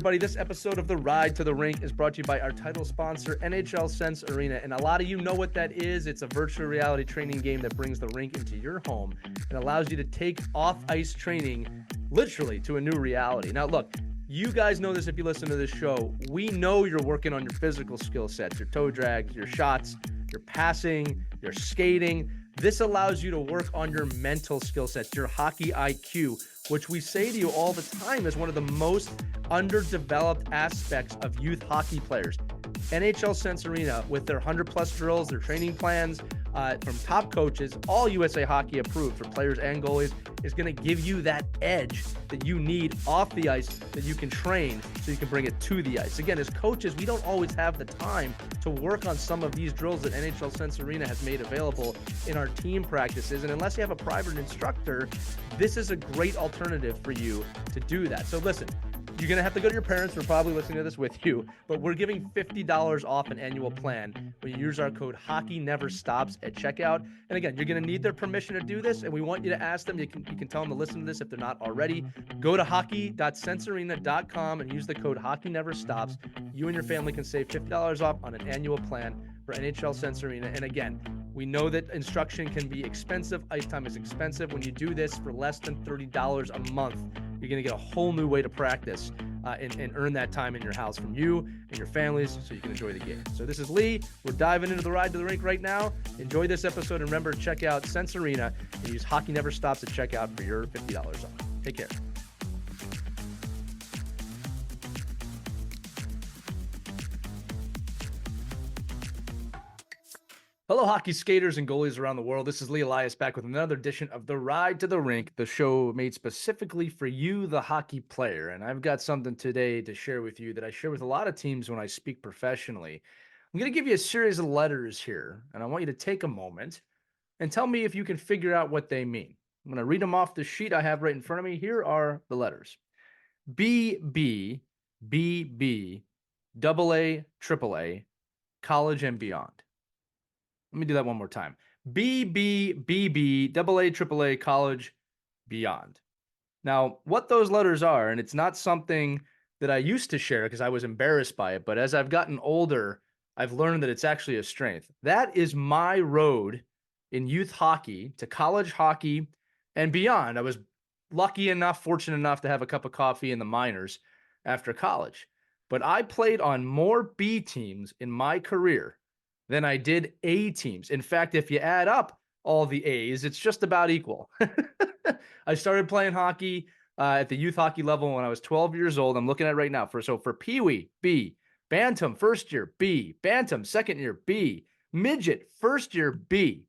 everybody. This episode of the Ride to the Rink is brought to you by our title sponsor, NHL Sense Arena. And a lot of you know what that is. It's a virtual reality training game that brings the rink into your home and allows you to take off-ice training literally to a new reality. Now, look, you guys know this if you listen to this show. We know you're working on your physical skill sets, your toe drags, your shots, your passing, your skating. This allows you to work on your mental skill sets, your hockey IQ, which we say to you all the time is one of the most underdeveloped aspects of youth hockey players. NHL Sense Arena, with their 100+ drills, their training plans from top coaches, all USA Hockey approved for players and goalies, is going to give you that edge that you need off the ice that you can train so you can bring it to the ice. Again, as coaches, we don't always have the time to work on some of these drills that NHL Sense Arena has made available in our team practices. And unless you have a private instructor, this is a great alternative for you to do that. So listen, you're going to have to go to your parents. We're probably listening to this with you, but we're giving $50 off an annual plan when you use our code HOCKEYNEVERSTOPS at checkout. And again, you're going to need their permission to do this, and we want you to ask them. You can tell them to listen to this if they're not already. Go to hockey.sensearena.com and use the code HOCKEYNEVERSTOPS. You and your family can save $50 off on an annual plan for NHL Sense Arena. And again, we know that instruction can be expensive. Ice time is expensive. When you do this for less than $30 a month, you're going to get a whole new way to practice and earn that time in your house from you and your families so you can enjoy the game. So this is Lee. We're diving into the Ride to the Rink right now. Enjoy this episode, and remember to check out Sense Arena and use Hockey Never Stops at checkout for your $50 off. Take care. Hello, hockey skaters and goalies around the world. This is Lee Elias back with another edition of the Ride to the Rink, the show made specifically for you, the hockey player. And I've got something today to share with you that I share with a lot of teams when I speak professionally. I'm going to give you a series of letters here, and I want you to take a moment and tell me if you can figure out what they mean. I'm going to read them off the sheet I have right in front of me. Here are the letters: B, B, B, B, AA, AAA, college and beyond. Let me do that one more time. B, B, B, B, AA, AAA, college, beyond. Now, what those letters are, and it's not something that I used to share because I was embarrassed by it, but as I've gotten older, I've learned that it's actually a strength. That is my road in youth hockey to college hockey and beyond. I was lucky enough, fortunate enough to have a cup of coffee in the minors after college. But I played on more B teams in my career than I did A teams. In fact, if you add up all the A's, it's just about equal. I started playing hockey at the youth hockey level when I was 12 years old. I'm looking at it right now. For Pee Wee, B. Bantam, first year, B. Bantam, second year, B. Midget, first year, B.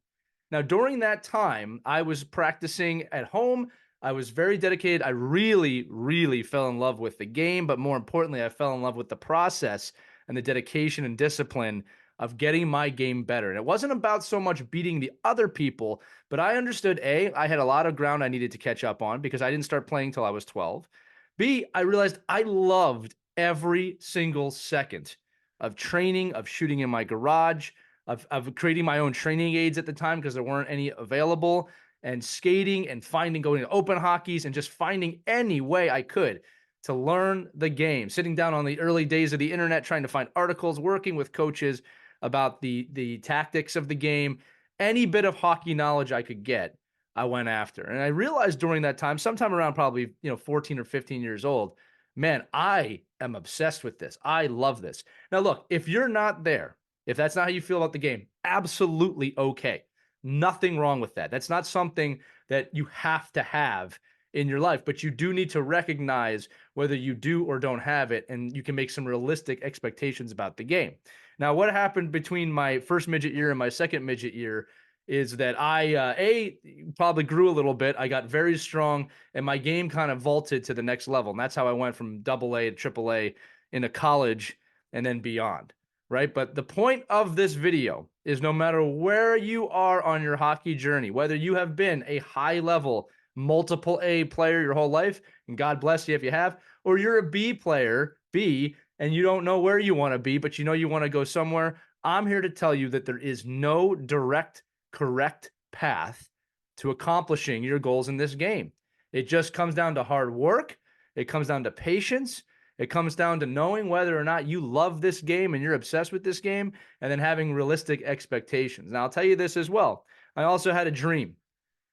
Now, during that time, I was practicing at home. I was very dedicated. I really, really fell in love with the game, but more importantly, I fell in love with the process and the dedication and discipline of getting my game better. And it wasn't about so much beating the other people, but I understood, A, I had a lot of ground I needed to catch up on because I didn't start playing till I was 12. B, I realized I loved every single second of training, of shooting in my garage, of creating my own training aids at the time because there weren't any available, and skating and going to open hockeys and just finding any way I could to learn the game, sitting down on the early days of the internet, trying to find articles, working with coaches about the tactics of the game. Any bit of hockey knowledge I could get, I went after. And I realized during that time, sometime around probably 14 or 15 years old, man, I am obsessed with this. I love this. Now, look, if you're not there, if that's not how you feel about the game, absolutely okay. Nothing wrong with that. That's not something that you have to have in your life, but you do need to recognize whether you do or don't have it, and you can make some realistic expectations about the game. Now, what happened between my first midget year and my second midget year is that I probably grew a little bit. I got very strong, and my game kind of vaulted to the next level. And that's how I went from AA to AAA into college and then beyond, right? But the point of this video is no matter where you are on your hockey journey, whether you have been a high-level multiple A player your whole life, and God bless you if you have, or you're a B player, B, and you don't know where you want to be, but you know you want to go somewhere, I'm here to tell you that there is no direct, correct path to accomplishing your goals in this game. It just comes down to hard work. It comes down to patience. It comes down to knowing whether or not you love this game and you're obsessed with this game, and then having realistic expectations. Now, I'll tell you this as well. I also had a dream,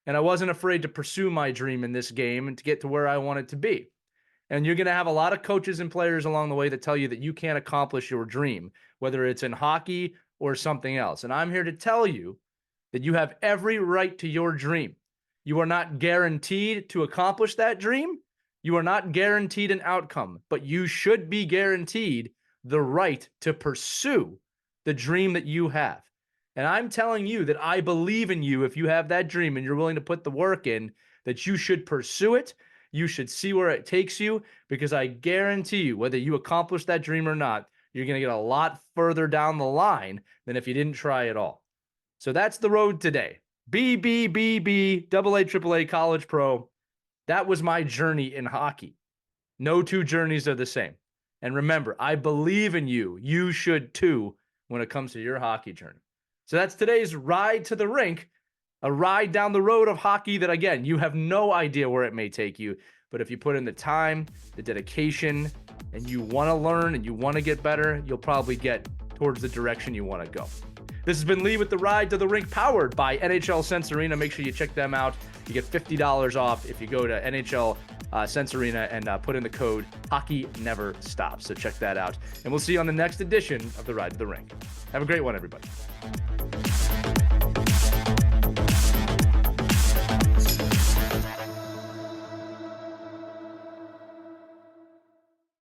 and I wasn't afraid to pursue my dream in this game and to get to where I wanted to be. And you're going to have a lot of coaches and players along the way that tell you that you can't accomplish your dream, whether it's in hockey or something else. And I'm here to tell you that you have every right to your dream. You are not guaranteed to accomplish that dream. You are not guaranteed an outcome, but you should be guaranteed the right to pursue the dream that you have. And I'm telling you that I believe in you if you have that dream and you're willing to put the work in, that you should pursue it. You should see where it takes you, because I guarantee you, whether you accomplish that dream or not, you're going to get a lot further down the line than if you didn't try at all. So that's the road today. BBBB, AA, AAA, college pro. That was my journey in hockey. No two journeys are the same. And remember, I believe in you. You should too when it comes to your hockey journey. So that's today's Ride to the Rink, a ride down the road of hockey that, again, you have no idea where it may take you. But if you put in the time, the dedication, and you want to learn and you want to get better, you'll probably get towards the direction you want to go. This has been Lee with the Ride to the Rink, powered by NHL Sense Arena. Make sure you check them out. You get $50 off if you go to NHL Sense Arena and put in the code Hockey Never Stops. So check that out. And we'll see you on the next edition of the Ride to the Rink. Have a great one, everybody.